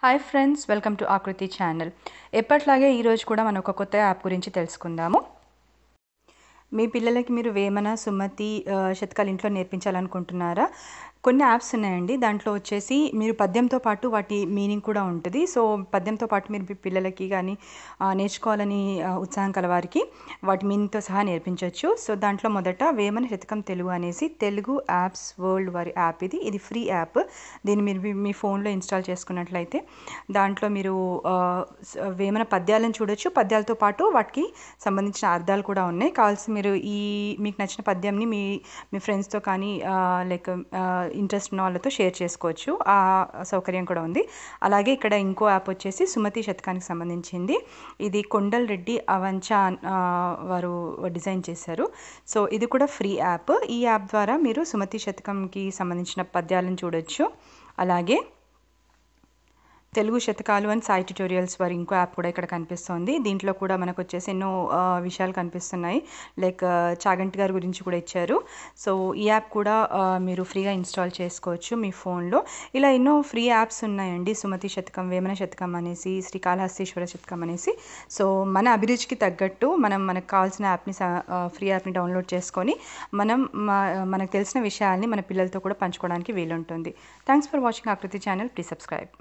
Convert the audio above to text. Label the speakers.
Speaker 1: Hi friends, welcome to ఆకృతి channel. ఎప్పట్లాగే ఈరోజు కూడా మనం ఒక కొత్త యాప్ గురించి తెలుసుకుందాము. మీ పిల్లలకి మీరు వేమన, సుమతి శతకాలు ఇంట్లో నేర్పించాలనుకుంటున్నారా? కొన్ని యాప్స్ ఉన్నాయండి. దాంట్లో వచ్చేసి మీరు పద్యంతో పాటు వాటి మీనింగ్ కూడా ఉంటుంది. సో పద్యంతో పాటు మీరు మీ పిల్లలకి కానీ నేర్చుకోవాలని ఉత్సాహం కలవారికి వాటి మీనింగ్తో సహా నేర్పించవచ్చు. సో దాంట్లో మొదట వేమన శతకం తెలుగు అనేసి తెలుగు యాప్స్ వరల్డ్ వారి యాప్ ఇది ఫ్రీ యాప్. దీన్ని మీరు మీ ఫోన్లో ఇన్స్టాల్ చేసుకున్నట్లయితే దాంట్లో మీరు వేమన పద్యాలను చూడొచ్చు. పద్యాలతో పాటు వాటికి సంబంధించిన అర్థాలు కూడా ఉన్నాయి. కావాల్సి మీరు మీకు నచ్చిన పద్యంని మీ ఫ్రెండ్స్తో కానీ లైక్ ఇంట్రెస్ట్ ఉన్న వాళ్ళతో షేర్ చేసుకోవచ్చు. ఆ సౌకర్యం కూడా ఉంది. అలాగే ఇక్కడ ఇంకో యాప్ వచ్చేసి సుమతి శతకానికి సంబంధించింది. ఇది కొండల్ రెడ్డి అవంచ వారు డిజైన్ చేశారు. సో ఇది కూడా ఫ్రీ యాప్. ఈ యాప్ ద్వారా మీరు సుమతి శతకంకి సంబంధించిన పద్యాలను చూడొచ్చు. అలాగే తెలుగు శతకాలు అండ్ సాయి ట్యుటోరియల్స్ వారి ఇంకో యాప్ కూడా ఇక్కడ కనిపిస్తుంది. దీంట్లో కూడా మనకు వచ్చేసి ఎన్నో విషయాలు కనిపిస్తున్నాయి. లైక్ చాగంటి గారి గురించి కూడా ఇచ్చారు. సో ఈ యాప్ కూడా మీరు ఫ్రీగా ఇన్స్టాల్ చేసుకోవచ్చు మీ ఫోన్లో. ఇలా ఎన్నో ఫ్రీ యాప్స్ ఉన్నాయండి. సుమతి శతకం, వేమన శతకం అనేసి, శ్రీకాళహస్తీశ్వర శతకం అనేసి. సో మన అభిరుచికి తగ్గట్టు మనకు కావాల్సిన యాప్ని ఫ్రీ యాప్ని డౌన్లోడ్ చేసుకొని మనకు తెలిసిన విషయాల్ని మన పిల్లలతో కూడా పంచుకోవడానికి వీలుంటుంది. థ్యాంక్స్ ఫర్ వాచింగ్ ఆకృతి ఛానల్. Please subscribe.